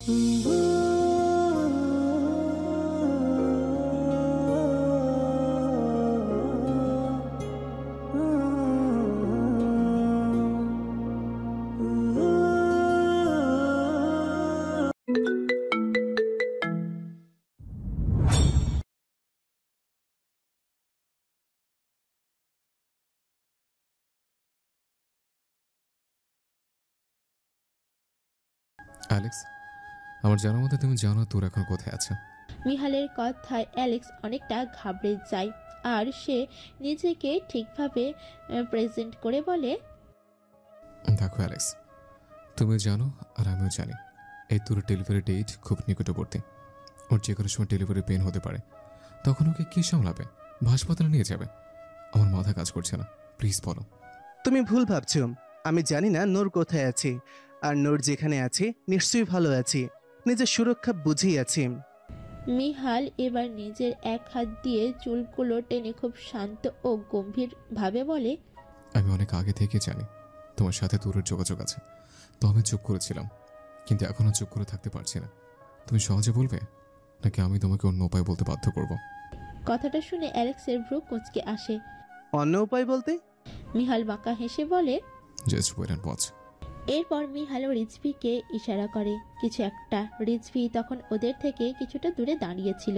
Alex, আমার জানার মধ্যে তুমি জানো তোর এখন কোথায় আছে? মিহালের কথায় অ্যালেক্স অনেকটা ঘাবড়ে যায় আর সে নিজেকে ঠিকভাবে প্রেজেন্ট করে বলে, দেখো অ্যালেক্স, তুমি জানো আর আমিও জানি এই তোর ডেলিভারি ডেট খুব নিকটবর্তী। ওর যে কোনো সময় ডেলিভারি পেন হতে পারে। তখন ওকে কি সামলাবে? হাসপাতালে নিয়ে যাবে? আমার মাথা কাজ করছে না, প্লিজ বলো। তুমি ভুল ভাবছো। আমি জানি না নূর কোথায় আছে, আর নূর যেখানে আছে নিশ্চয়ই ভালো আছে, নিজের সুরক্ষা বুঝেই আছে। মিহাল এবার নিজের এক হাত দিয়ে চুলগুলো টেনে খুব শান্ত ও গম্ভীর ভাবে বলে, আমি অনেক আগে থেকে জানি তোমার সাথে তোরের যোগাযোগ আছে, তো আমি চুপ করেছিলাম, কিন্তু এখনও চুপ করে থাকতে পারছি না। তুমি সহজে বলবে, নাকি আমি তোমাকে অন্য উপায় বলতে বাধ্য করব? কথাটা শুনে অ্যালেক্সের ভ্রু কুঁচকে আসে। অন্য উপায় বলতে? মিহাল বাঁকা হেসে বলে, জাস্ট ওয়েট অ্যান্ড ওয়াচ। এরপর মিহাল রিজভিকে ইশারা করে কিছু একটা। রিজভি তখন ওদের থেকে কিছুটা দূরে দাঁড়িয়েছিল।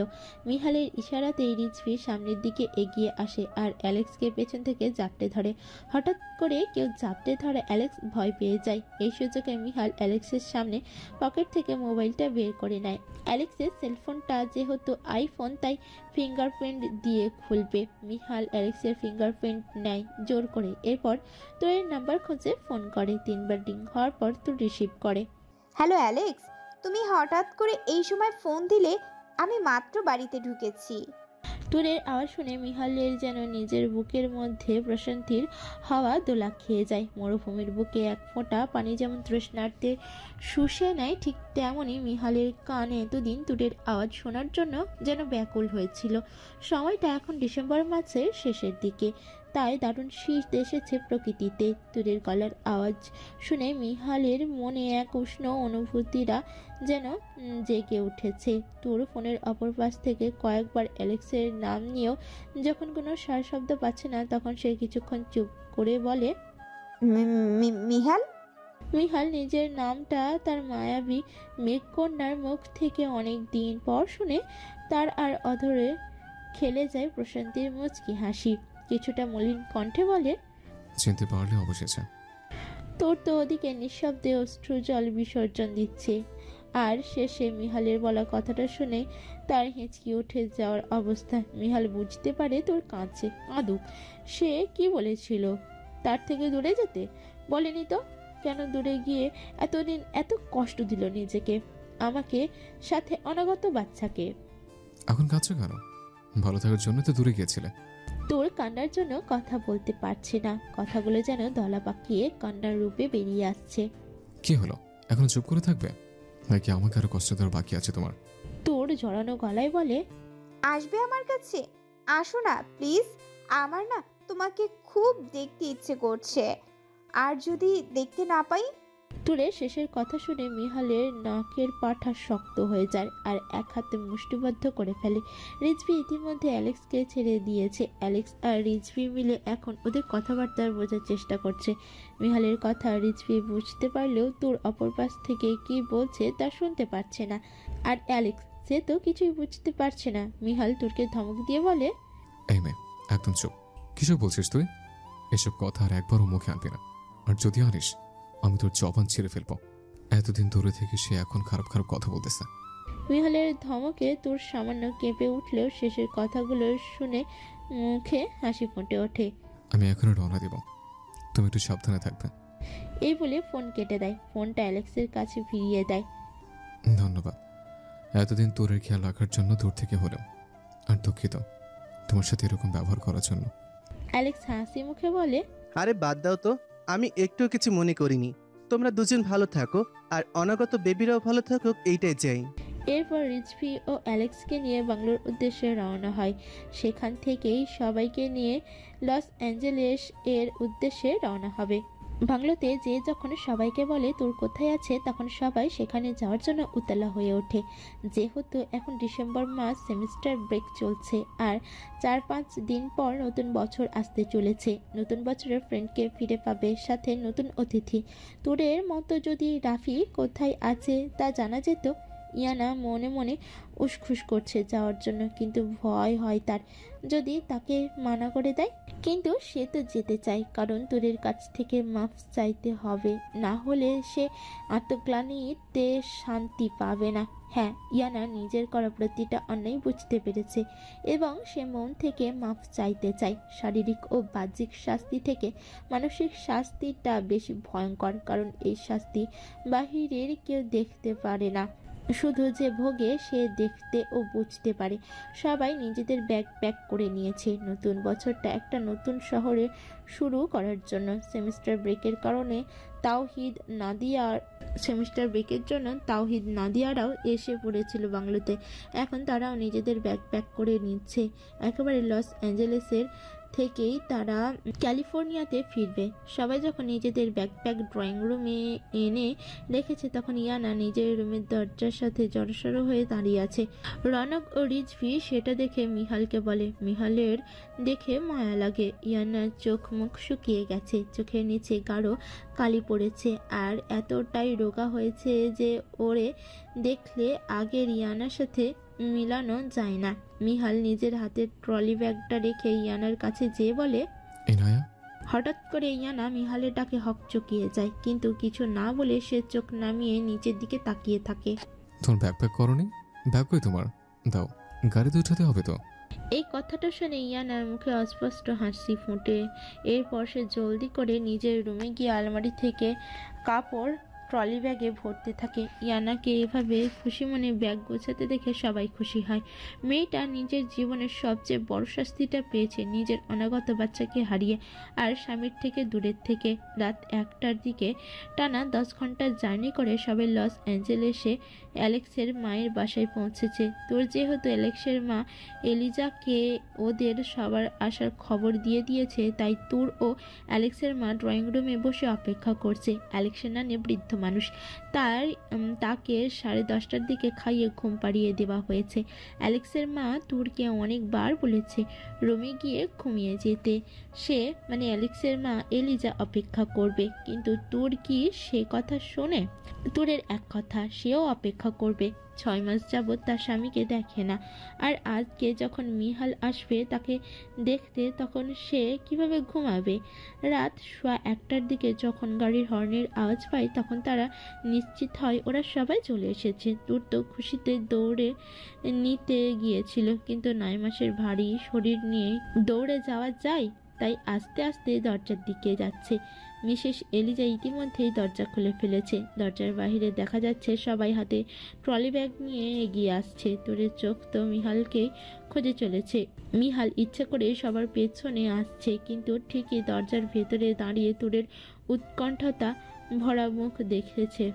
মিহালের ইশারাতেই রিজভি সামনের দিকে এগিয়ে আসে আর অ্যালেক্সকে পেছন থেকে জাপটে ধরে। হঠাৎ করে কেউ জাপটে ধরে অ্যালেক্স ভয় পেয়ে যায়। এই সুযোগে মিহাল অ্যালেক্সের সামনে পকেট থেকে মোবাইলটা বের করে নেয়। অ্যালেক্সের সেলফোনটা যেহেতু আইফোন, তাই ফিঙ্গারপ্রিন্ট দিয়ে খুলবে। মিহাল অ্যালেক্সের ফিঙ্গারপ্রিন্ট নেয় জোর করে। এরপর তোর নাম্বার খুঁজে ফোন করে। 3বার রিং হওয়ার পর তো রিসিভ করে। হ্যালো অ্যালেক্স, তুমি হঠাৎ করে এই সময় ফোন দিলে? আমি মাত্র বাড়িতে ঢুকেছি। তুরের আওয়াজ শুনে মিহালের যেন নিজের বুকের মধ্যে প্রশান্তির হাওয়া দোলা খেয়ে যায়। মরুভূমির বুকে এক ফোঁটা পানি যেমন তৃষ্ণার্তে শুষে নেয়, ঠিক তেমনই মিহালের কানে এতদিন তুরের আওয়াজ শোনার জন্য যেন ব্যাকুল হয়েছিল। সময়টা এখন ডিসেম্বর মাসের শেষের দিকে, তাই দারুণ শীত এসেছে প্রকৃতিতে। তুরের গলার আওয়াজ শুনে মিহালের মনে এক উষ্ণ অনুভূতিরা যেন জেগে উঠেছে। তোর ফোনের অপর পাশ থেকে কয়েকবার অ্যালেক্সের নাম নিয়েও যখন কোনো সার শব্দ পাচ্ছে না, তখন সে কিছুক্ষণ চুপ করে বলে, মিহাল। মিহাল নিজের নামটা তার মায়াবী মেঘকন্যার মুখ থেকে অনেক দিন পর শুনে তার আর অধরে খেলে যায় প্রশান্তির মুচকি হাসি। কিছুটা মলিন কণ্ঠে বলে, চিনতে পারলে অবশেষে। তোর তো ওদিকে নিঃশব্দে অশ্রুজল বিসর্জন দিচ্ছে। আর শেষে মিহালের বলা কথাটা শুনে তার হেঁচকি উঠে যাওয়ার অবস্থা। মিহাল বুঝতে পারে তোর কাঁদছে, কাঁদুক। সে কি বলেছিল? তার থেকে দূরে যেতে বলেনি তো? কেন দূরে গিয়ে এতদিন এত কষ্ট দিল নিজেকে, আমাকে, সাথে অনাগত বাচ্চাকে? এখন কাঁদছো কেন? ভালো থাকার জন্য তো দূরে গিয়েছিলে। তোর কান্নার জন্য কথা বলতে পারছি না, কথাগুলো যেন দলা পাকিয়ে কান্নার রূপে বেরিয়ে আসছে। কি হলো, এখন চুপ করে থাকবে, নাকি আমাকে আরো কষ্ট দেওয়ার বাকি আছে তোমার? তোর জড়ানো গলায় বলে, আসবে আমার কাছে? আসো না প্লিজ। আমার না তোমাকে খুব দেখতে ইচ্ছে করছে, আর যদি দেখতে না পাই? তুরের শেষের কথা শুনে মিহালের নাকের পাঠা শক্ত হয়ে যায় আর এক হাতে মুষ্টিবদ্ধ করে ফেলে। রিজভি ইতিমধ্যে অ্যালেক্সকে ছেড়ে দিয়েছে। অ্যালেক্স আর রিজভি মিলে এখন ওদের কথাবার্তা বোঝার চেষ্টা করছে। মিহালের কথা রিজভি বুঝতে পারলেও তোর অপর পাশ থেকে কি বলছে তা শুনতে পারছে না। আর অ্যালেক্স, সে তো কিছুই বুঝতে পারছে না। মিহাল তোরকে ধমক দিয়ে বলে, এই মেয়ে, একদম চুপ। কিসব বলছিস তুই? এসব কথা আর একবারও মুখে আনবি না, আর যদি আনিস আমি তোর জবান ছিঁড়ে ফেলবো। এতদিন দূরে থেকে সে এখন খারাপ খারাপ কথা বলতেছে। মিহালের ধমকে তোর সামান্য কেঁপে উঠলেও শেষের কথাগুলো শুনে মুখে হাসি ফুটে ওঠে। আমি এখনই রওনা দিব, তুমি একটু সাবধানে থাকবে। এই বলে ফোন কেটে দেয়। ফোনটা অ্যালেক্সের কাছে ফিরিয়ে দেয়। ধন্যবাদ এতদিন তোরের খেয়াল রাখার জন্য, দূর থেকে হলেও। আর দুঃখিত তোমার সাথে এরকম ব্যবহার করার জন্য। অ্যালেক্স হাসি মুখে বলে, আরে বাদ দাও তো, আমি একটু কিছু মনে করিনি। তোমরা দুজন ভালো থাকো আর অনাগত বেবিরাও ভালো থাকুক, এইটাই চাই। এরপর রিজভি ও অ্যালেক্সকে নিয়ে বাংলোর উদ্দেশ্যে রওনা হয়। সেখান থেকেই সবাইকে নিয়ে লস অ্যাঞ্জেলেস এর উদ্দেশ্যে রওনা হবে। বাংলোতে যে যখন সবাইকে বলে তোর কোথায় আছে, তখন সবাই সেখানে যাওয়ার জন্য উতলা হয়ে ওঠে। যেহেতু এখন ডিসেম্বর মাস, সেমিস্টার ব্রেক চলছে, আর 4-5 দিন পর নতুন বছর আসতে চলেছে। নতুন বছরের ফ্রেন্ডকে ফিরে পাবে, সাথে নতুন অতিথি। তোরের মতো যদি রাফি কোথায় আছে তা জানা যেত। ইয়ানা মনে মনে উসখুস করছে যাওয়ার জন্য, কিন্তু ভয় হয় তার, যদি তাকে মানা করে দেয়। কিন্তু সে তো যেতে চায়, কারণ তোরের কাছ থেকে মাফ চাইতে হবে, না হলে সে আত্মগ্লানিতে শান্তি পাবে না। হ্যাঁ, ইয়ানা নিজের করা প্রতিটা অন্যায় বুঝতে পেরেছে এবং সে মন থেকে মাফ চাইতে চায়। শারীরিক ও বাহ্যিক শাস্তি থেকে মানসিক শাস্তিটা বেশি ভয়ঙ্কর, কারণ এই শাস্তি বাহিরের কেউ দেখতে পারে না, শুধু যে ভোগে সে দেখতে ও বুঝতে পারে। সবাই নিজেদের ব্যাগ প্যাক করে নিয়েছে নতুন বছরটা একটা নতুন শহরে শুরু করার জন্য। সেমিস্টার ব্রেকের জন্য তাওহিদ নাদিয়ারাও এসে পড়েছিল বাংলোতে। এখন তারাও নিজেদের ব্যাগ প্যাক করে নিচ্ছে। একেবারে লস অ্যাঞ্জেলেসের থেকেই তারা ক্যালিফোর্নিয়াতে ফিরবে। সবাই যখন নিজেদের ব্যাকপ্যাক ড্রয়িং রুমে এনে রেখেছে, তখন ইয়ানা নিজের রুমের দরজার সাথে জড়সড় হয়ে দাঁড়িয়ে আছে। রনক ও রিজভি সেটা দেখে মিহালকে বলে। মিহালের দেখে মায়া লাগে। ইয়ানার চোখ মুখ শুকিয়ে গেছে, চোখের নিচে গাঢ় কালি পড়েছে, আর এতটাই রোগা হয়েছে যে ওরে দেখলে আগের ইয়ানার সাথে মিলানো যায় না। মিহাল নিজের হাতের ট্রলি ব্যাগটা রেখে ইয়ানার কাছে যেয়ে বলে, ইনায়া। হঠাৎ করে ইয়ানা মিহালের ডাকে হকচকিয়ে যায়, কিন্তু কিছু না বলে সে চোখ নামিয়ে নিচের দিকে তাকিয়ে থাকে। তোমার ব্যাকপ্যাক করনি? ব্যাগ কই তোমার? দাও, গাড়িতে উঠাতে হবে তো। এই কথাটা শুনে ইয়ানার মুখে অস্পষ্ট হাসি ফুটে। এরপর সে জলদি করে নিজের রুমে গিয়ে আলমারি থেকে কাপড় ট্রলি ব্যাগে ভরতে থাকে। ইয়ানাকে এভাবে খুশি মনে ব্যাগ গোছাতে দেখে সবাই খুশি হয়। মেয়েটা নিজের জীবনের সবচেয়ে বড় শাস্তিটা পেয়েছে, নিজের অনাগত বাচ্চাকে হারিয়ে আর স্বামীর থেকে দূরের থেকে। রাত 1টার দিকে টানা 10 ঘন্টা জার্নি করে সবাই লস অ্যাঞ্জেলেসে অ্যালেক্সের মায়ের বাসায় পৌঁছেছে। তোর যেহেতু অ্যালেক্সের মা এলিজাকে ওদের সবার আসার খবর দিয়ে দিয়েছে, তাই তোর ও অ্যালেক্সের মা ড্রয়িং রুমে বসে অপেক্ষা করছে। অ্যালেক্সের নানি বৃদ্ধ মানুষ, তাকে 10:30টার দিকে খাইয়ে ঘুম পাড়িয়ে দেওয়া হয়েছে। অ্যালেক্সের মা তুরকে অনেকবার বলেছে রুমে গিয়ে ঘুমিয়ে যেতে। সে অ্যালেক্সের মা এলিজা অপেক্ষা করবে, কিন্তু তুর কি সে কথা শোনে? তুরের এক কথা, সেও অপেক্ষা করবে। 6 মাস যাবৎ তার স্বামীকে দেখে না, আর আজকে যখন মিহাল আসবে তাকে দেখতে, তখন সে কিভাবে ঘুমাবে? রাত 1:15টার দিকে যখন গাড়ির হর্নের আওয়াজ পায়, তখন তারা নিশ্চিত হয় ওরা সবাই চলে এসেছে। তুর তো খুশিতে দৌড়ে নিতে গিয়েছিল, কিন্তু 9 মাসের ভারী শরীর নিয়ে দৌড়ে যাওয়া যায়? তাই আস্তে আস্তে দরজার দিকে যাচ্ছে। মিসেস এলিজা ইতিমধ্যেই দরজা খুলে ফেলেছে। দরজার বাহিরে দেখা যাচ্ছে সবাই হাতে ট্রলি ব্যাগ নিয়ে এগিয়ে আসছে। তোরের চোখ তো মিহালকে খুঁজে চলেছে। মিহাল ইচ্ছে করে সবার পেছনে আসছে, কিন্তু ঠিকই দরজার ভেতরে দাঁড়িয়ে তোরের উৎকণ্ঠতা ভরা মুখ দেখেছে।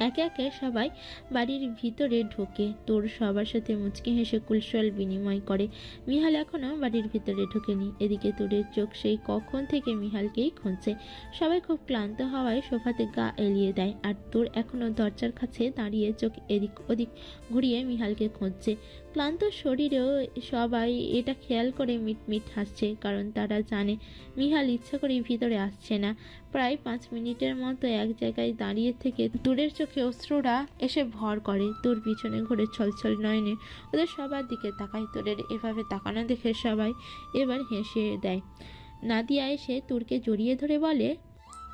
একে একে সবাই বাড়ির ভিতরে ঢোকে। তোর সবার সাথে মুচকি হেসে কুশল বিনিময় করে। মিহাল এখনো বাড়ির ভিতরে ঢোকেনি। এদিকে তোরের চোখ সেই কখন থেকে মিহালকেই খুঁজছে। সবাই খুব ক্লান্ত হওয়ায় সোফাতে গা এলিয়ে দেয়, আর তোর এখনো দরজার কাছে দাঁড়িয়ে চোখ এদিক ওদিক ঘুরিয়ে মিহালকে খুঁজছে। ক্লান্ত শরীরেও সবাই এটা খেয়াল করে মিটমিট হাসছে, কারণ তারা জানে মিহাল ইচ্ছা করে ভিতরে আসছে না। প্রায় 5 মিনিটের মতো এক জায়গায় দাঁড়িয়ে থেকে দূরের চোখে অশ্রুরা এসে ভর করে। তোর পিছনে ঘুরে ছলছল নয়নে ওদের সবার দিকে তাকায়। তোরের এভাবে তাকানো দেখে সবাই এবার হেসে দেয়। নাদিয়া এসে তোরকে জড়িয়ে ধরে বলে,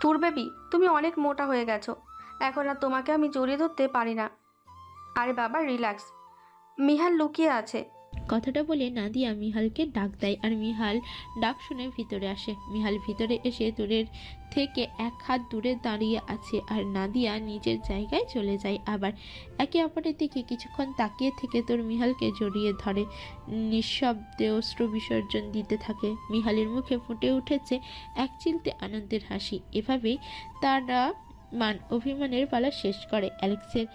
তোর বেবি, তুমি অনেক মোটা হয়ে গেছো, এখন আর তোমাকে আমি জড়িয়ে ধরতে পারি না। আরে বাবা, রিল্যাক্স, মিহাল লুকিয়ে আছে। কথাটা বলে নাদিয়া মিহালকে ডাক দেয়, আর মিহাল ডাক শুনে ভিতরে আসে। মিহাল ভিতরে এসে তোরের থেকে 1 হাত দূরে দাঁড়িয়ে আছে, আর নাদিয়া নিজের জায়গায় চলে যায়। আবার একে অপরের দিকে কিছুক্ষণ তাকিয়ে থেকে তোর মিহালকে জড়িয়ে ধরে, নিঃশব্দে অশ্রু বিসর্জন দিতে থাকে। মিহালের মুখে ফুটে উঠেছে এক চিলতে আনন্দের হাসি। এভাবেই তারা অভিমানের পালা শেষ করে। অ্যালেক্সের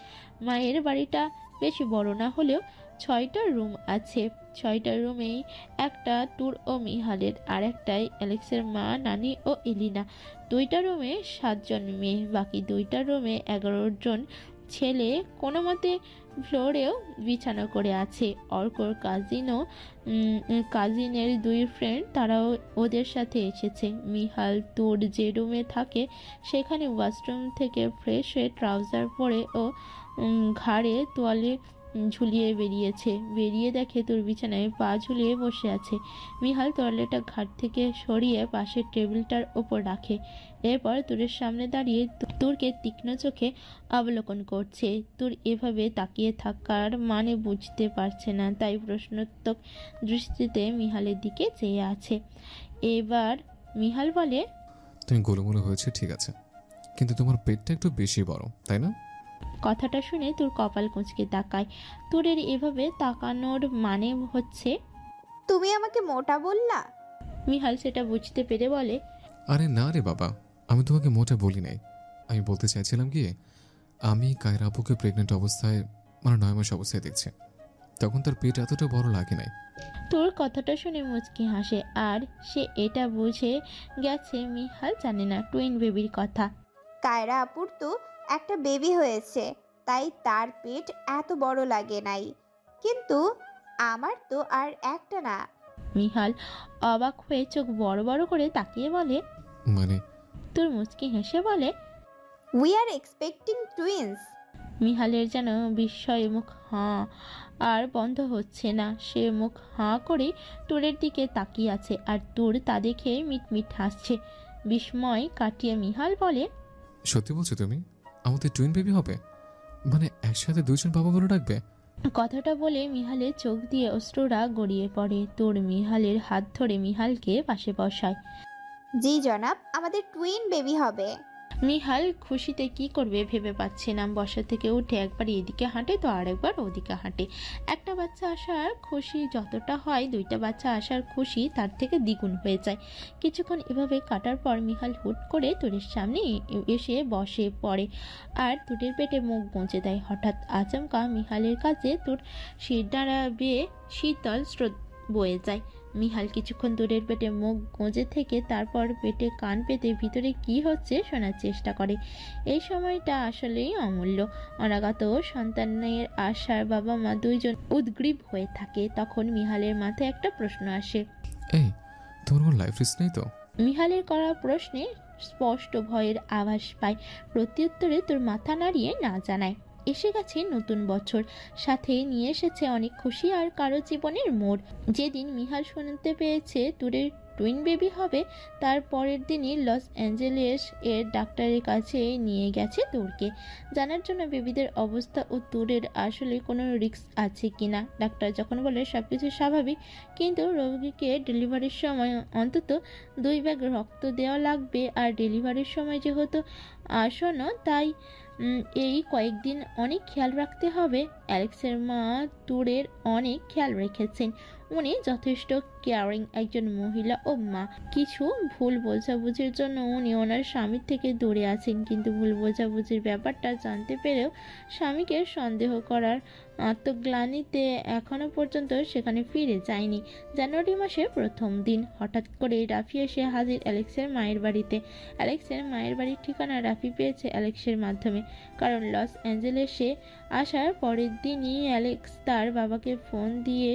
মায়ের বাড়িটা বেশি বড় না হলেও 6টা রুম আছে। 6টা রুমেই একটা টুর ও মিহালের, আর একটাই অ্যালেক্সের মা, নানি ও এলিনা। 2টা রুমে 7 জন মেয়ে, বাকি 2টা রুমে 11 জন ছেলে কোনো মতে ফ্লোরেও বিছানা করে আছে। অর্কর কাজিনের 2 ফ্রেন্ড, তারাও ওদের সাথে এসেছে। মিহাল তোর যে রুমে থাকে সেখানে ওয়াশরুম থেকে ফ্রেশ হয়ে ট্রাউজার পরে ও ঘাড়ে তোয়ালে ঝুলিয়ে বেরিয়ে দেখে তোর বিছানায় পা ঝুলিয়ে বসে আছে। মিহাল তোয়ালেটা ঘাট থেকে সরিয়ে পাশের টেবিলটার ওপর রাখে। এরপর তোরের সামনে দাঁড়িয়ে তোরকে তীক্ষ্ণ চোখে অবলোকন করছে। তোর এভাবে তাকিয়ে থাকার মানে বুঝতে পারছে না, তাই প্রশ্নোত্তক দৃষ্টিতে মিহালের দিকে চেয়ে আছে। এবার মিহাল বলে, তুমি গোলুমোলু হয়েছে ঠিক আছে, কিন্তু তোমার পেটটা একটু বেশি বড়, তাই না? কথাটা শুনে তোর কপাল কুঁচকে তাকায়। তোরের এভাবে তাকানোর মানে হচ্ছে তুমি আমাকে মোটা বললা? মিহাল সেটা বুঝতে পেরে বলে, আরে না রে বাবা, আমি তোমাকে মোটা বলি নাই। আমি বলতে চাইছিলাম কি, আমি কায়রা আপুকে প্রেগনেন্ট অবস্থায়, মানে 9 মাস অবস্থায় দেখছি, তখন তার পেট এতটা বড় লাগে নাই। তোর কথাটা শুনে মুচকি হাসে, আর সে এটা বুঝে গেছে মিহাল জানে না টুইন বেবির কথা। কায়রা আপুর তো একটা বেবি হয়েছে, তাই তার পেট এত বড় লাগে নাই, কিন্তু আমার তো আর একটা না। মিহাল অবাক হয়ে চোখ বড় বড় করে তাকিয়ে বলে, মানে? তোর মুচকি হেসে বলে, উই আর এক্সপেক্টিং টুইন্স। মিহালের যেন বিস্ময়ে মুখ হাঁ আর বন্ধ হচ্ছে না। সে মুখ হাঁ করে তোরের দিকে তাকিয়ে আছে, আর তোর তা দেখে মিটমিট হাসছে। বিস্ময় কাটিয়ে মিহাল বলে, সত্যি বলছো তুমি? আমাদের টুইন বেবি হবে? মানে একসাথে 2 জন বাবা বলে ডাকবে? কথাটা বলে মিহালের চোখ দিয়ে অশ্রুরা গড়িয়ে পড়ে। তোর মিহালের হাত ধরে মিহালকে পাশে বসায়। জি জনাব, আমাদের টুইন বেবি হবে। মিহাল খুশিতে কি করবে ভেবে পাচ্ছে না। বসা থেকে উঠে একবার এদিকে হাঁটে তো আরেকবার ওদিকে হাঁটে। একটা বাচ্চা আসার খুশি যতটা হয়, 2টা বাচ্চা আসার খুশি তার থেকে দ্বিগুণ হয়ে যায়। কিছুক্ষণ এভাবে কাটার পর মিহাল হুট করে তোরের সামনে এসে বসে পড়ে আর তোরের পেটে মুখ গুঁজে দেয়। হঠাৎ আচমকা মিহালের কাছে তোর শিরদাঁড়া বেয়ে শীতল স্রোত বয়ে যায়। মিহাল কিছুক্ষণ দূরের পেটে মুখ গুঁজে থেকে তারপর পেটে কান পেতে ভিতরে কি হচ্ছে শোনার চেষ্টা করে। এই সময়টা আসলেই অমূল্য। অনাগত সন্তানের আশার বাবা মা 2 জন উদ্গ্রীব হয়ে থাকে। তখন মিহালের মাথায় একটা প্রশ্ন আসে, এই তোমার কোনো লাইফ রিস্ক নেই তো? মিহালের করা প্রশ্নে স্পষ্ট ভয়ের আভাস পায়। প্রত্যুত্তরে তোর মাথা নাড়িয়ে না জানায়। এসে গেছে নতুন বছর, সাথে নিয়ে এসেছে অনেক খুশি আর কারো জীবনের মোড়। যেদিন মিহাল শুনতে পেয়েছে তোরের টুইন বেবি হবে, তার পরের দিনই লস অ্যাঞ্জেলেস এর ডাক্তারের কাছে নিয়ে গেছে তোরকে, জানার জন্য বেবিদের অবস্থা ও তোরের আসলে কোনো রিস্ক আছে কিনা। ডাক্তার যখন বলে সবকিছু স্বাভাবিক, কিন্তু রোগীকে ডেলিভারির সময় অন্তত 2 ব্যাগ রক্ত দেওয়া লাগবে, আর ডেলিভারির সময় যেহেতু আসন্ন, তাই এই কয়েকদিন অনেক খেয়াল রাখতে হবে। অ্যালেক্সের মা তোরের অনেক খেয়াল রেখেছেন। উনি যথেষ্ট কেয়ারিং একজন মহিলা ও মা। কিছু ভুল বোঝাবুঝির জন্য উনি ওনার স্বামীর থেকে দূরে আছেন, কিন্তু ভুল বোঝাবুঝির ব্যাপারটা জানতে পেরেও স্বামীকে সন্দেহ করার আত্মগ্লানিতে এখনো পর্যন্ত সেখানে ফিরে যায়নি। জানুয়ারি মাসের প্রথম দিন হঠাৎ করে রাফি এসে হাজির অ্যালেক্সের মায়ের বাড়িতে। অ্যালেক্সের মায়ের বাড়ির ঠিকানা রাফি পেয়েছে অ্যালেক্সের মাধ্যমে, কারণ লস অ্যাঞ্জেলেসে আসার পরের দিনই অ্যালেক্স তার বাবাকে ফোন দিয়ে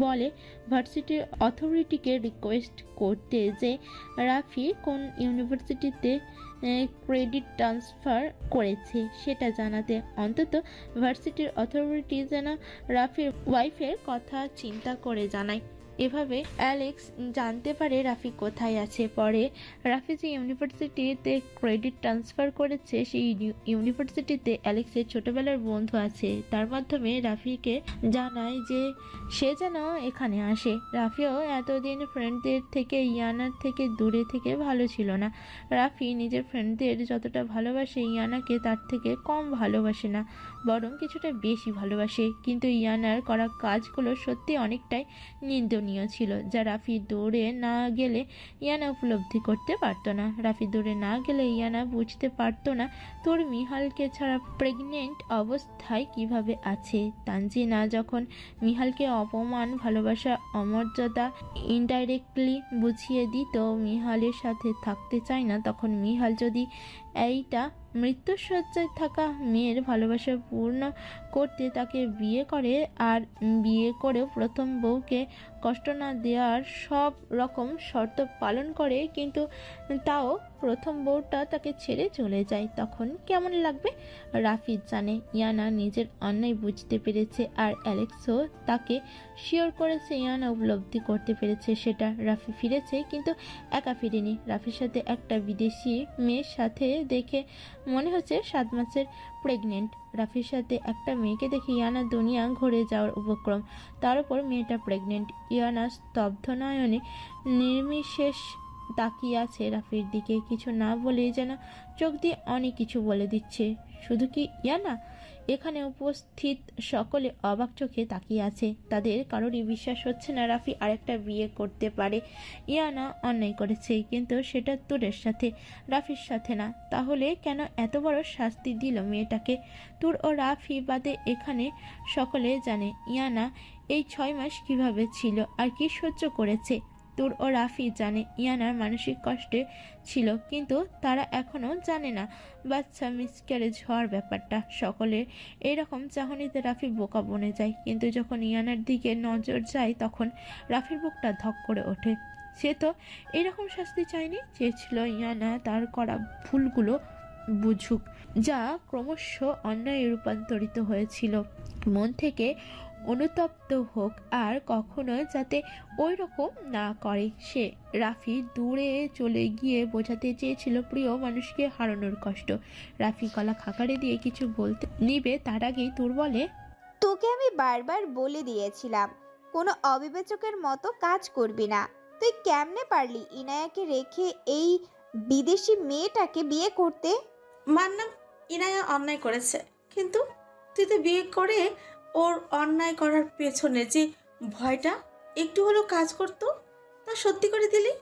বলে ভার্সিটির অথরিটিকে রিকোয়েস্ট করতে যে রাফি কোন ইউনিভার্সিটিতে ক্রেডিট ট্রান্সফার করেছে সেটা জানাতে। অন্তত ভার্সিটির অথরিটি যেন রাফির ওয়াইফের কথা চিন্তা করে জানায়। এভাবে অ্যালেক্স জানতে পারে রাফি কোথায় আছে। পরে রাফি যে ইউনিভার্সিটিতে ক্রেডিট ট্রান্সফার করেছে সেই ইউনিভার্সিটিতে অ্যালেক্সের ছোটবেলার বন্ধু আছে। তার মাধ্যমে রাফিকে জানায় যে সে যেন এখানে আসে। রাফিও এতদিন ফ্রেন্ডদের থেকে ইয়ানার থেকে দূরে থেকে ভালো ছিল না। রাফি নিজের ফ্রেন্ডদের যতটা ভালোবাসে ইয়ানাকে তার থেকে কম ভালোবাসে না, বরং কিছুটা বেশি ভালোবাসে। কিন্তু ইয়ানার করা কাজগুলো সত্যি অনেকটাই নিন্দনীয়। প্রয়োজনীয় ছিল, যা রাফি দৌড়ে না গেলে ইয়ানা উপলব্ধি করতে পারতো না। রাফি দৌড়ে না গেলে ইয়ানা বুঝতে পারতো না তোর মিহালকে ছাড়া প্রেগনেন্ট অবস্থায় কিভাবে আছে। তানজিনা যখন মিহালকে অপমান, ভালোবাসা, অমর্যাদা ইনডাইরেক্টলি বুঝিয়ে দিত মিহালের সাথে থাকতে চায় না, তখন মিহাল যদি এইটা মৃত্যুশয্যায় থাকা মেয়ের ভালোবাসা পূর্ণ করতে তাকে বিয়ে করে, আর বিয়ে করেও প্রথম বউকে কষ্ট না দেওয়ার সব রকম শর্ত পালন করে, কিন্তু তাও প্রথম বউটা তাকে ছেড়ে চলে যায়, তখন কেমন লাগবে? রাফি জানে ইয়ানা নিজের অন্যায় বুঝতে পেরেছে, আর অ্যালেক্সও তাকে শিওর করেছে ইয়ানা উপলব্ধি করতে পেরেছে সেটা। রাফি ফিরেছে, কিন্তু একা ফিরেনি। রাফির সাথে একটা বিদেশি মেয়ের সাথে দেখে মনে হচ্ছে 7 মাসের প্রেগনেন্ট। রাফির সাথে একটা মেয়েকে দেখে ইয়ানা দুনিয়া ঘুরে যাওয়ার উপক্রম, তার উপর মেয়েটা প্রেগনেন্ট। ইয়ানা স্তব্ধ নয়নে নির্বিশেষ তাকিয়ে আছে রাফির দিকে, কিছু না বলেই যেন চোখ দিয়ে অনেক কিছু বলে দিচ্ছে। শুধু কি ইয়ানা, এখানে উপস্থিত সকলে অবাক চোখে তাকিয়ে আছে। তাদের কারোরই বিশ্বাস হচ্ছে না রাফি আরেকটা বিয়ে করতে পারে। ইয়ানা অন্যায় করেছে, কিন্তু সেটা তুরের সাথে, রাফির সাথে না। তাহলে কেন এত বড় শাস্তি দিল মেয়েটাকে? তুর ও রাফি বাদে এখানে সকলে জানে ইয়ানা এই 6 মাস কিভাবে ছিল আর কি সহ্য করেছে। তুর ও রাফি জানে ইয়ানার মানসিক কষ্টে ছিল, কিন্তু তারা এখনও জানে না বাচ্চা মিসক্যারেজ হওয়ার ব্যাপারটা। সকলের এরকম চাহনিতে রাফি বোকা বনে যায়, কিন্তু যখন ইয়ানার দিকে নজর যায় তখন রাফির বুকটা ধক করে ওঠে। সে তো এরকম শাস্তি চায়নি, চেয়েছিল ইয়ানা তার করা ভুলগুলো বুঝুক, যা ক্রমশ অন্যায় রূপান্তরিত হয়েছিল। মন থেকে অনুতপ্ত হোক আর কখনো যাতে ওই রকম না করে। সে রাফি দূরে চলে গিয়ে বোঝাতে চেয়েছিল প্রিয় মানুষকে হারানোর কষ্ট। রাফি গলা খাকারে দিয়ে কিছু বলতে নিবে, তার আগেই তুর বলে, তোকে আমি বারবার বলে দিয়েছিলাম কোনো অবিবেচকের মতো কাজ করবি না। তুই কেমনে পারলি ইনায়াকে রেখে এই বিদেশি মেয়েটাকে বিয়ে করতে? মানলাম ইনায়া অন্যায় করেছে, কিন্তু তুই তো বিয়ে করে ওর অন্যায় করার পেছনে যে ভয়টা একটু হলেও কাজ করতো তা সত্যি করে দিলি।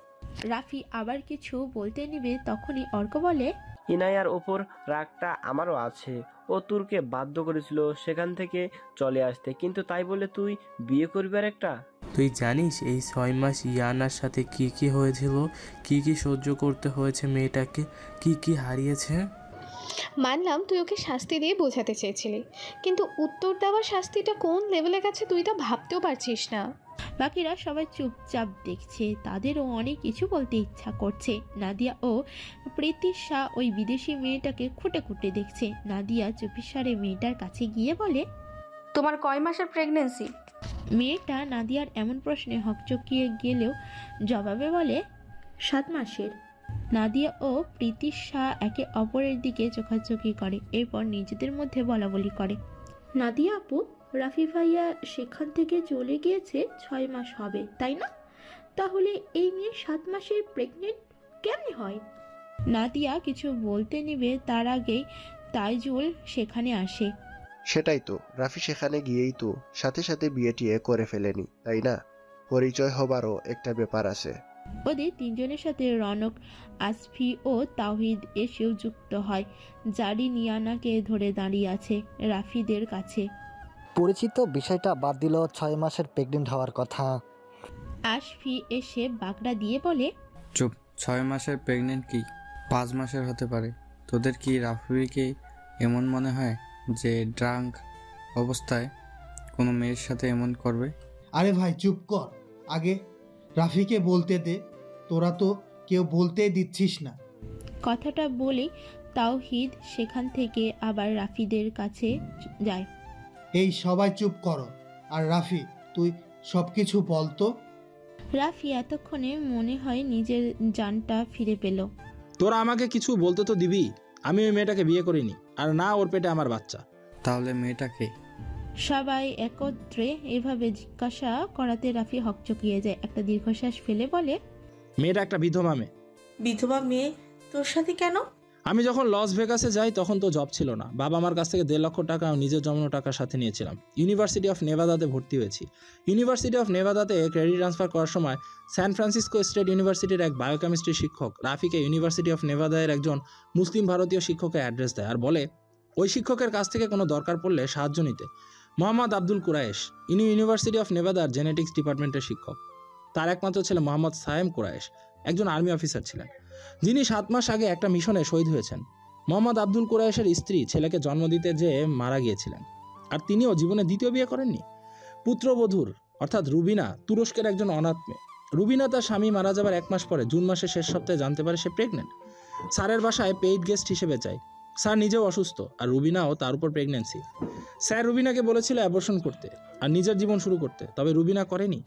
রাফি আবার কিছু বলতে নিবে, তখনই অর্ক বলে, ইনায়ার ওপর রাগটা আমারও আছে। ও তোরকে বাধ্য করেছিল সেখান থেকে চলে আসতে, কিন্তু তাই বলে তুই বিয়ে করবি আর একটা? তুই জানিস এই 6 মাস ইয়ানার সাথে কি কি হয়েছিল, কি কি সহ্য করতে হয়েছে মেয়েটাকে, কি কি হারিয়েছে। মানলাম তুই ওকে শাস্তি দিয়ে বোঝাতে চেয়েছিলি, কিন্তু উত্তর দেওয়ার শাস্তিটা কোন লেভেলে গেছে তুই তা ভাবতেও পারছিস না। বাকিরা সবাই চুপচাপ দেখছে, তাদেরও অনেক কিছু বলতে ইচ্ছা করছে। নাদিয়া ও প্রীতিশা ওই বিদেশি মেয়েটাকে খুঁটে খুঁটে দেখছে। নাদিয়া চুপিসারে মেয়েটার কাছে গিয়ে বলে, তোমার কয় মাসের প্রেগনেন্সি? মেয়েটা নাদিয়ার এমন প্রশ্নে হকচকিয়ে গেলেও জবাবে বলে, 7 মাসের। নাদিয়া ও প্রীতিশা একে অপরের দিকে চোখাচোখি করে, এরপর নিজেদের মধ্যে বলাবলি করে, নাদিয়া আপু, রাফি ভাইয়া সেখান থেকে চলে গিয়েছে 6 মাস হবে, তাই না? তাহলে এই মেয়ে 7 মাসের প্রেগনেন্ট কেমনে হয়? নাদিয়া কিছু বলতে নিবে, তার আগেই তাইজুল সেখানে আসে। সেটাই তো, রাফি সেখানে গিয়েই তো সাথে সাথে বিয়ে টিয়ে করে ফেলেনি, তাই না? পরিচয় হবারও একটা ব্যাপার আছে। ওদের 3 জনের সাথে রনক, আসফি ও তাওহিদ এসেও যুক্ত হয়। জারি নিয়ানাকে ধরে দাঁড়িয়ে আছে রাফিদের কাছে। পরিচিত বিষয়টা বাদ দিল 6 মাসের প্রেগনেন্ট হওয়ার কথা। আসফি এসে বাগড়া দিয়ে বলে, চুপ, 6 মাসের প্রেগনেন্ট কি 5 মাসের হতে পারে। তোদের কি রাফিকে এমন মনে হয় যে ড্রাঙ্ক অবস্থায় কোনো মেয়ের সাথে এমন করবে? আরে ভাই চুপ কর, আগে রাফিকে বলতে দে, তোরা তো কেউ বলতেই দিচ্ছিস না। কথাটা বলেই তাওহিদ সেখান থেকে আবার রাফিদের কাছে যায়। এই সবাই চুপ করো, আর রাফি তুই সবকিছু বলতো। রাফি এতক্ষণে মনে হয় নিজের জানটা ফিরে পেল। তোরা আমাকে কিছু বলতে তো দিবি, আমি ওই মেয়েটাকে বিয়ে করিনি, আর না ওর পেটে আমার বাচ্চা। তাহলে মেয়েটাকে? সবাই একত্রে এভাবে জিজ্ঞাসা করাতে রাফি হকচকিয়ে যায়। একটা দীর্ঘশ্বাস ফেলে বলে, মেয়েটা একটা বিধবা মেয়ে। বিধবা মেয়ে তোর সাথে কেন? আমি যখন লস ভেগাসে যাই তখন তো জব ছিল না। বাবা আমার কাছ থেকে 1.5 লক্ষ টাকা নিজের জমানো টাকার সাথে নিয়েছিলাম। ইউনিভার্সিটি অফ নেভাদাতে ভর্তি হয়েছি। ইউনিভার্সিটি অফ নেভাদাতে ক্রেডিট ট্রান্সফার করার সময় স্যান ফ্রান্সিসকো স্টেট ইউনিভার্সিটির এক বায়োকেমিস্ট্রি শিক্ষক রাফিকে ইউনিভার্সিটি অফ নেভাদায়ের একজন মুসলিম ভারতীয় শিক্ষকের অ্যাড্রেস দেয় আর বলে ওই শিক্ষকের কাছ থেকে কোনো দরকার পড়লে সাহায্য নিতে। মোহাম্মদ আব্দুল কুরায়েশ, ইনি ইউনিভার্সিটি অফ নেভাদার জেনেটিক্স ডিপার্টমেন্টের শিক্ষক। তার একমাত্র ছেলে মোহাম্মদ সায়েম কুরায়েশ একজন আর্মি অফিসার ছিলেন, যিনি 7 মাস আগে একটা মিশনে শহীদ হয়েছেন। মোহাম্মদ আব্দুল কুরায়েশের স্ত্রী ছেলেকে জন্ম দিতে যেয়ে মারা গিয়েছিলেন, আর তিনিও জীবনে দ্বিতীয় বিয়ে করেননি। পুত্রবধূর অর্থাৎ রুবিনা তুরস্কের একজন অনাথ মেয়ে। রুবিনা তার স্বামী মারা যাবার 1 মাস পরে জুন মাসের শেষ সপ্তাহে জানতে পারে সে প্রেগনেন্ট। স্যারের বাসায় পেইড গেস্ট হিসেবে যায়। স্যার নিজেও অসুস্থ আর রুবিনাও তার উপর প্রেগনেন্সি। স্যার রুবিনাকে বলেছিল অ্যাবর্শন করতে আর নিজের জীবন শুরু করতে, তবে রুবিনা করেনি।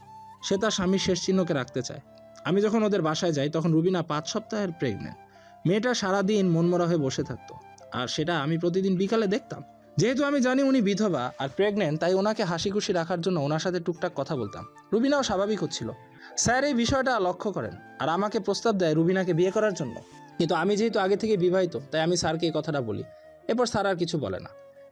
সে তার স্বামীর শেষ চিহ্নকে রাখতে চায়। আমি যখন ওদের বাসায় যাই তখন রুবিনা 5 সপ্তাহের প্রেগনেন্ট। মেয়েটা সারাদিন মনমরা হয়ে বসে থাকতো, আর সেটা আমি প্রতিদিন বিকালে দেখতাম। যেহেতু আমি জানি উনি বিধবা আর প্রেগনেন্ট, তাই ওনাকে হাসি খুশি রাখার জন্য ওনার সাথে টুকটাক কথা বলতাম। রুবিনাও স্বাভাবিক হচ্ছিল। স্যার এই বিষয়টা লক্ষ্য করেন আর আমাকে প্রস্তাব দেয় রুবিনাকে বিয়ে করার জন্য। কিন্তু আমি যেহেতু আগে থেকে বিবাহিত, তাই আমি স্যারকে এই কথাটা বলি। এরপর স্যার আর কিছু বলে না।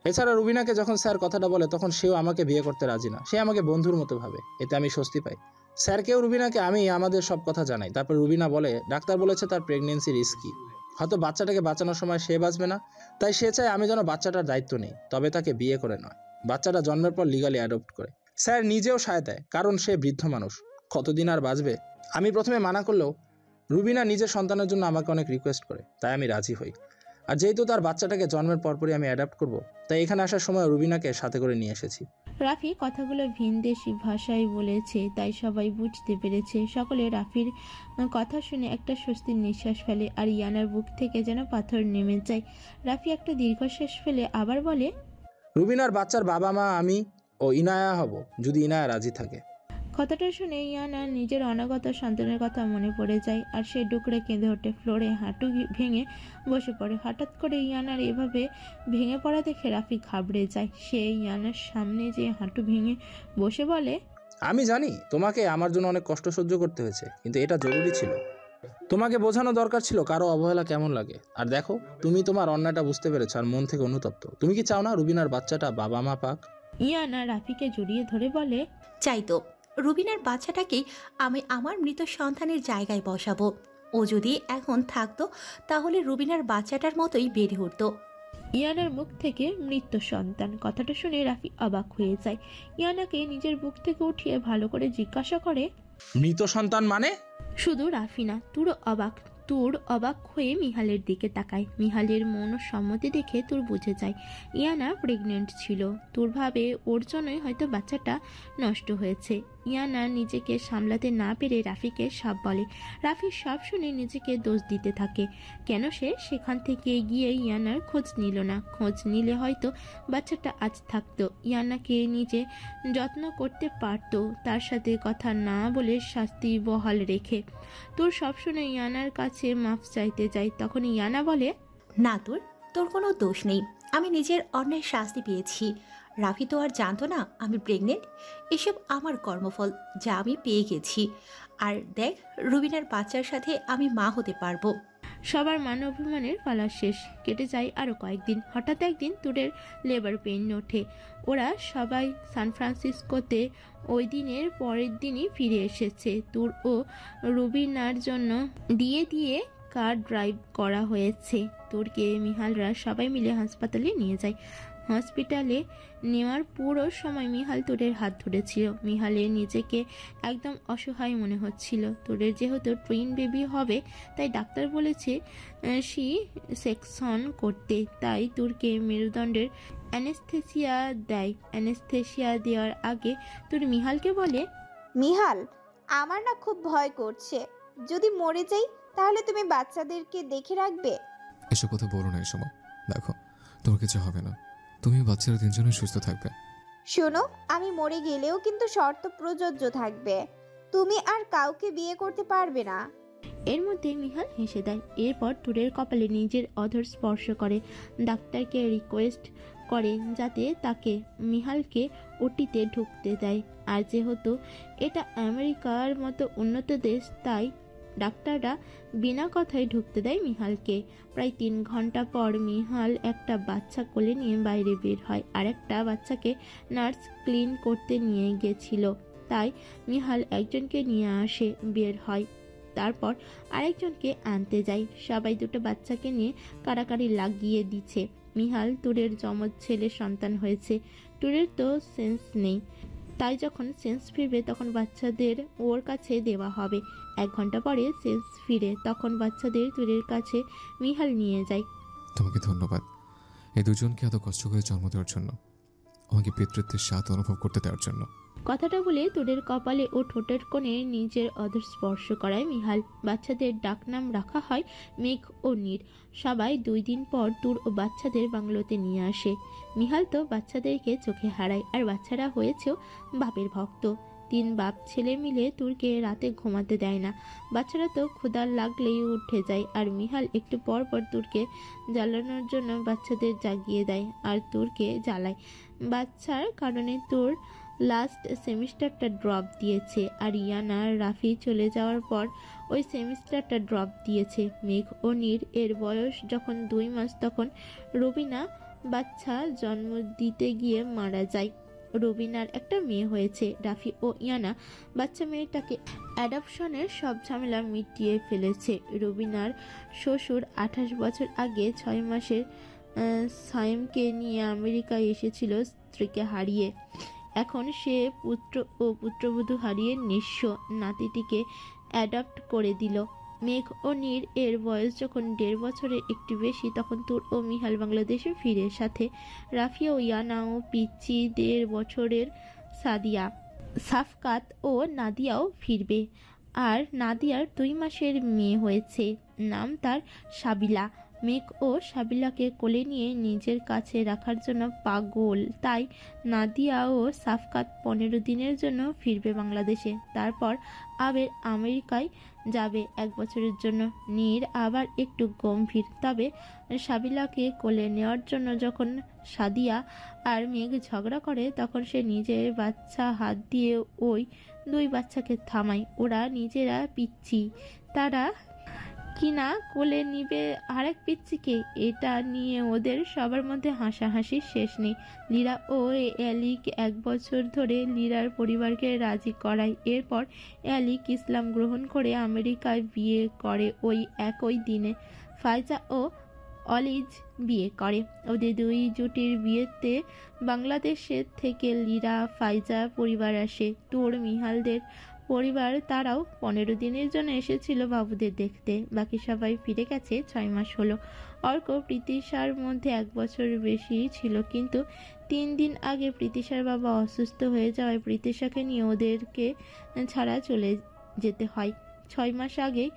এছাড়া রুবিনাকে যখন স্যার কথাটা বলে তখন সেও আমাকে বিয়ে করতে রাজি না। সে আমাকে বন্ধুর মতো ভাবে, এতে আমি স্বস্তি পাই। স্যারকেও রুবিনাকে আমি আমাদের সব কথা জানাই। তারপর রুবিনা বলে ডাক্তার বলেছে তার প্রেগনেন্সি রিস্কি, হয়তো বাচ্চাটাকে বাঁচানোর সময় সে বাঁচবে না, তাই সে চায় আমি যেন বাচ্চাটার দায়িত্ব নিই, তবে তাকে বিয়ে করে নয়, বাচ্চাটা জন্মের পর লিগালি অ্যাডপ্ট করে। স্যার নিজেও সায় দেয়, কারণ সে বৃদ্ধ মানুষ, কতদিন আর বাঁচবে। আমি প্রথমে মানা করলেও রুবিনা নিজের সন্তানের জন্য আমাকে অনেক রিকোয়েস্ট করে, তাই আমি রাজি হই। আর যেহেতু তার বাচ্চাটাকে জন্মের পরপরই আমি অ্যাডাপ্ট করব, তাই এখানে আসার সময় রুবিনাকে সাথে করে নিয়ে এসেছি। রাফি কথাগুলো ভিনদেশি ভাষায় বলেছে, তাই সবাই বুঝতে পেরেছে। সকলে রাফির কথা শুনে একটা স্বস্তির নিঃশ্বাস ফেলে, আর ইয়ানার বুক থেকে যেন পাথর নেমে যায়। রাফি একটা দীর্ঘশ্বাস ফেলে আবার বলে, রুবিনার বাচ্চার বাবা মা আমি ও ইনায়া হব, যদি ইনায়া রাজি থাকে। কথাটা শুনে ইয়ানার নিজের অনাগত সন্তানের কথা মনে পড়ে যায়, আর সে ডুকরে কেঁদে ওঠে। ফ্লোরে হাঁটু ভেঙে বসে পড়ে। হঠাৎ করে ইয়ানার এভাবে ভেঙে পড়া দেখে রাফি ঘাবড়ে যায়। সে ইয়ানার সামনে যে হাঁটু ভেঙে বসে বলে, আমি জানি তোমাকে আমার জন্য অনেক কষ্ট সহ্য করতে হয়েছে, কিন্তু এটা জরুরি ছিল। তোমাকে বোঝানো দরকার ছিল কারো অবহেলা কেমন লাগে। আর দেখো, তুমি তোমার অন্যায়টা বুঝতে পেরেছো আর মন থেকে অনুতপ্ত। তুমি কি চাও না রুবিনার বাচ্চাটা বাবা মা পাক? ইয়ানা রাফিকে জড়িয়ে ধরে বলে, চাই তো। রুবিনার বাচ্চাটাকেই আমি আমার মৃত সন্তানের জায়গায় বসাবো। ও যদি এখন থাকতো তাহলে রুবিনার বাচ্চাটার মতোই বেড়ে উঠতো। ইয়ানার মুখ থেকে মৃত সন্তান, কথাটা শুনে রাফি অবাক হয়ে যায়। ইয়ানাকে নিজের বুক থেকে উঠিয়ে ভালো করে জিজ্ঞাসা করে, মৃত সন্তান মানে? শুধু রাফি না, তুর অবাক হয়ে মিহালের দিকে তাকায়। মিহালের মন সম্মতি দেখে তুর বুঝে যায় ইয়ানা প্রেগনেন্ট ছিল। তুর ভাবে ওর জন্যই হয়তো বাচ্চাটা নষ্ট হয়েছে। ইয়ানা নিজেকে সামলাতে না পেরে রাফিকে সব বলে। রাফি সব শুনে নিজেকে দোষ দিতে থাকে। কেন সে সেখান থেকে গিয়ে ইয়ানার খোঁজ নিল না? খোঁজ নিলে হয়তো বাচ্চাটা আজ থাকতো, ইয়ানাকে নিজে যত্ন করতে পারতো, তার সাথে কথা না বলে শাস্তি বহাল রেখে। তোর সব শুনে ইয়ানার কাছে মাফ চাইতে যায়। তখন ইয়ানা বলে, না তোর কোনো দোষ নেই, আমি নিজের অন্যায় শাস্তি পেয়েছি। রাফি তো আর জানতো না আমি প্রেগনেন্ট। এসব আমার কর্মফল, যা আমি পেয়ে গেছি। আর দেখ, রুবিনার বাচ্চার সাথে আমি মা হতে পারবো। সবার মান অভিমানের পালা শেষ। কেটে যায় আরো কয়েকদিন। হঠাৎ একদিন তুরের লেবার পেইন ওঠে। ওরা সবাই সান ফ্রান্সিসকোতে ওই দিনের পরের দিনই ফিরে এসেছে। তুর ও রুবিনার জন্য দিয়ে কার ড্রাইভ করা হয়েছে। তুরকে মিহালরা সবাই মিলে হাসপাতালে নিয়ে যায়। হসপিটালে নেওয়ার পুরো সময় মিহাল তুরের হাত ধরেছিল। মিহালের নিজেকে একদম অসহায় মনে হচ্ছিল। তুরের যেহেতু টুইন বেবি হবে, তাই ডাক্তার বলেছে সি সেকশন করতে, তাই তুরকে মেরুদণ্ডের অ্যানেস্থেসিয়া দেয়। অ্যানেস্থেসিয়া দেওয়ার আগে তুর মিহালকে বলে, মিহাল, আমার না খুব ভয় করছে। যদি মরে যাই তাহলে তুমি বাচ্চাদেরকে দেখে রাখবে? এসব কথা বলো না এই সময়। দেখো, তোমার কিছু হবে না, তুমি বাচ্চারা 3 জনই সুস্থ থাকবে। শোনো, আমি মরে গেলেও কিন্তু শর্ত প্রযোজ্য থাকবে। তুমি আর কাউকে বিয়ে করতে পারবে না। এর মধ্যে মিহাল হেসে দেয়। এরপর তুরের কপালে নিজের অধর স্পর্শ করে। ডাক্তারকে রিকোয়েস্ট করে যাতে তাকে মিহালকে ওটিতে ঢুকতে দেয়। আর যেহেতু এটা আমেরিকার মতো উন্নত দেশ, তাই ডাক্তাররা বিনা কথায় ঢুকতে দেয় মিহালকে। প্রায় 3 ঘন্টা পর মিহাল একটা বাচ্চা কোলে নিয়ে বাইরে বের হয়। আর একটা বাচ্চাকে নার্স ক্লিন করতে নিয়ে গেছিল, তাই মিহাল একজনকে নিয়ে আসে, বের হয়, তারপর আরেকজনকে আনতে যায়। সবাই দুটো বাচ্চাকে নিয়ে কাড়াকাড়ি লাগিয়ে দিচ্ছে। মিহাল তুরের যমজ ছেলে সন্তান হয়েছে। তুরের তো সেন্স নেই, তাই যখন সেন্স ফিরবে তখন বাচ্চাদের ওর কাছে দেওয়া হবে। 1 ঘন্টা পরে সেন্স ফিরে, তখন বাচ্চাদের তুরের কাছে মিহাল নিয়ে যায়। তোমাকে ধন্যবাদ এই দুজনকে এত কষ্ট করে জন্ম দেওয়ার জন্য, আমাকে পিতৃত্বের স্বাদ অনুভব করতে দেওয়ার জন্য। কথাটা বলে তুরের কপালে ও ঠোঁটের কোণে নিজের অধর স্পর্শ করায় মিহাল। বাচ্চাদের ডাকনাম রাখা হয় মেঘ ও নীর। সবাই 2 দিন পর তুর ও বাচ্চাদের বাংলোতে নিয়ে আসে। মিহাল তো বাচ্চাদেরকে চোখে হারায়, আর বাচ্চারা হয়েছেও বাপের ভক্ত। 3 বাপ ছেলে মিলে তুরকে রাতে ঘুমাতে দেয় না। বাচ্চারা তো ক্ষুধার লাগলেই উঠে যায়, আর মিহাল একটু পর পর তুরকে জ্বালানোর জন্য বাচ্চাদের জাগিয়ে দেয় আর তুরকে জ্বালায়। বাচ্চার কারণে তুর লাস্ট সেমিস্টারটা ড্রপ দিয়েছে, আর ইয়ানা রাফি চলে যাওয়ার পর ওই সেমিস্টারটা ড্রপ দিয়েছে। মেঘ ও নীর এর বয়স যখন 2 মাস, তখন রুবিনা বাচ্চা জন্ম দিতে গিয়ে মারা যায়। রুবিনার একটা মেয়ে হয়েছে। রাফি ও ইয়ানা বাচ্চা মেয়েটাকে অ্যাডপশনের সব ঝামেলা মিটিয়ে ফেলেছে। রুবিনার শ্বশুর 28 বছর আগে 6 মাসের সাইমকে নিয়ে আমেরিকায় এসেছিল স্ত্রীকে হারিয়ে। এখন সে পুত্র ও পুত্রবধূ হারিয়ে নিঃস্ব। নাতিটিকে অ্যাডপ্ট করে দিল। মেঘ ও নীর এর বয়স যখন 1.5 বছরের একটু বেশি, তখন তুর ও মিহাল বাংলাদেশে ফিরে। সাথে রাফি ও ইয়ানা ও পিচি 1.5 বছরের সাদিয়া, সাফকাত ও নাদিয়াও ফিরবে। আর নাদিয়ার 2 মাসের মেয়ে হয়েছে, নাম তার সাবিলা। মেঘ ও সাবিলাকে কোলে নিয়ে নিজের কাছে রাখার জন্য পাগল, তাই নাদিয়া ও সাফকাত 15 দিনের জন্য ফিরবে বাংলাদেশে। তারপর আবার আমেরিকায় যাবে 1 বছরের জন্য। নীর আবার একটু গম্ভীর, তবে সাবিলাকে কোলে নেওয়ার জন্য যখন সাদিয়া আর মেঘ ঝগড়া করে, তখন সে নিজের বাচ্চা হাত দিয়ে ওই 2 বাচ্চাকে থামায়। ওরা নিজেরা পিচ্ছি, তারা কিনা কোলে নিবে আরেক পিচ্চিকে। এটা নিয়ে ওদের সবার মধ্যে হাসাহাসি শেষ নেই। লীরা ও অ্যালিক 1 বছর ধরে লীরার পরিবারকে রাজি করায়। এরপর অ্যালিক ইসলাম গ্রহণ করে আমেরিকায় বিয়ে করে। ওই একই দিনে ফাইজা ও অলিজ বিয়ে করে। ওদের 2 জুটির বিয়েতে বাংলাদেশের থেকে লীরা ফাইজা পরিবার আসে। তোর মিহালদের পরিবার, তারাও 15 দিনের জন্য এসেছিল বাবুদের দেখতে। বাকি সবাই ফিরে গেছে। 6 মাস হলো। অর্ক প্রীতিশার মধ্যে 1 বছর বেশি ছিল, কিন্তু 3 দিন আগে প্রীতিশার বাবা অসুস্থ হয়ে যাওয়ায় প্রীতিশাকে নিয়ে ওদেরকে ছাড়া চলে যেতে হয়। 6 মাস আগে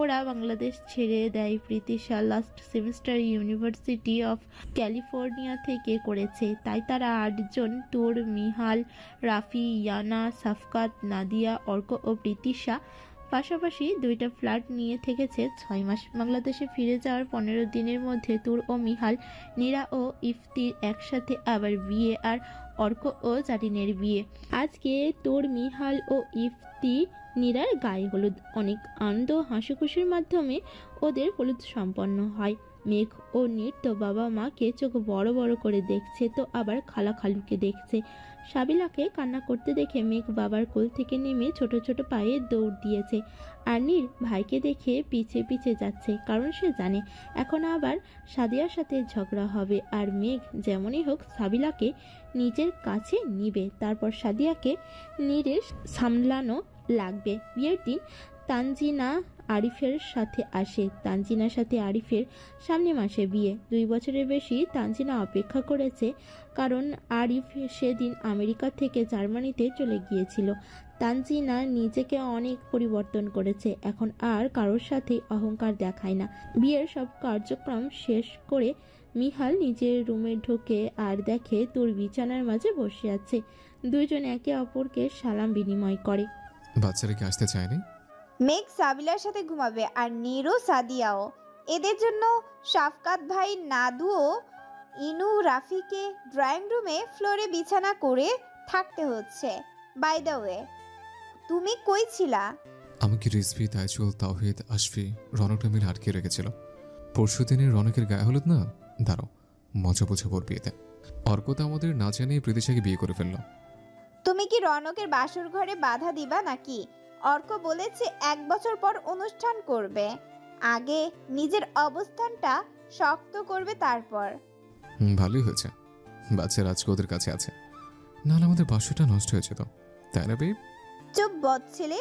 ওরা বাংলাদেশ ছেড়ে দেয়। Pritisha last semester university of California থেকে করেছে, তাই তারা 8 জন, তোর, মিহাল, রাফি, ইয়ানা, সাফকাত, নাদিয়া, অর্ক ও প্রীতিশা পাশাপাশি 2টা ফ্ল্যাট নিয়ে থেকেছে 6 মাস। বাংলাদেশে ফিরে যাওয়ার 15 দিনের মধ্যে তুর ও মিহাল, নীরা ও ইফতির একসাথে আবার বিয়ে, আর অর্ক ও জারিনের বিয়ে। আজকে তোর, মিহাল ও ইফতি নীরার গায়ে হলুদ। অনেক আনন্দ হাসিখুশির মাধ্যমে ওদের হলুদ সম্পন্ন হয়। মেঘ ও নীর তো বাবা মাকে চোখ বড় বড় করে দেখছে, তো আবার খালা খালুকে দেখছে। সাবিলাকে কান্না করতে দেখে মেঘ বাবার কোল থেকে নেমে ছোট ছোট পায়ে দৌড় দিয়েছে, আর নীর ভাইকে দেখে পিছে পিছে যাচ্ছে, কারণ সে জানে এখন আবার সাদিয়ার সাথে ঝগড়া হবে, আর মেঘ যেমনই হোক সাবিলাকে নিজের কাছে নিবে। তারপর সাদিয়াকে নীরের সামলানো লাগবে। বিয়ের দিন তানজিনা আরিফের সাথে আসে। তানজিনার সাথে আরিফের সামনের মাসে বিয়ে। 2 বছরের বেশি তানজিনা অপেক্ষা করেছে, কারণ আরিফ সেদিন আমেরিকা থেকে জার্মানিতে চলে গিয়েছিল। তানজিনা নিজেকে অনেক পরিবর্তন করেছে, এখন আর কারোর সাথে অহংকার দেখায় না। বিয়ের সব কার্যক্রম শেষ করে মিহাল নিজের রুমে ঢোকে আর দেখে তোর বিছানার মাঝে বসে আছে। 2 জন একে অপরকে সালাম বিনিময় করে। বাচ্চারা কি আসতে চায়নি? মেঘ সাবিলার সাথে ঘুমাবে, আর নীরও সাদিয়াও। এদের জন্য শাফকাত ভাই, নাদু ও ইনু রাফিকে ড্রয়িং রুমে ফ্লোরে বিছানা করে থাকতে হচ্ছে। বাই দ্য ওয়ে, তুমি কই ছিলা? আমাকে রিজভি, তাইজুল, তাওহিদ, আশফি, রনকটা মিলে আটকে রেখেছিল। পরশু দিনের রনকের গায়ে হলুদ না, দাঁড়ো মজা বোঝাবো ওর বিয়েতে। অর্ক তো আমাদের না জানিয়ে প্রীতিশাকে বিয়ে করে ফেললো। তুমি কি রনকের বাসর ঘরে বাধা দিবা নাকি? অর্ক বলেছে 1 বছর পর অনুষ্ঠান করবে, আগে নিজের অবস্থানটা শক্ত করবে তারপর। ভালোই হয়েছে, বাচ্চারা আজকে ওদের কাছে আছে, নাহলে আমাদের বাসটা নষ্ট হয়েছে তো, তাই না বেব? চুপ বদ ছেলে,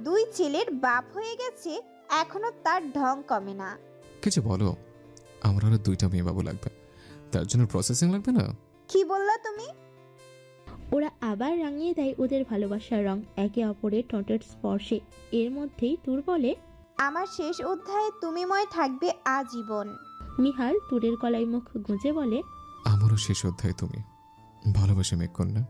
2 ছেলের বাপ হয়ে গেছে, এখনো তার ঢং কমে না। কিছু বলো, আমার আরো 2টা মেয়ে বাবু লাগবে, তার জন্য প্রসেসিং লাগবে না? কি বললা তুমি? ওরা আবার রাঙিয়ে দেয় ওদের ভালোবাসার রং একে অপরের ঠোঁটের স্পর্শে। এর মধ্যেই তুর বলে, আমার শেষ অধ্যায়ে তুমিময় থাকবে আজীবন। মিহাল তুরের গলায় মুখ গুঁজে বলে, আমারও শেষ অধ্যায় তুমি। ভালোবাসে মেঘকন্যা।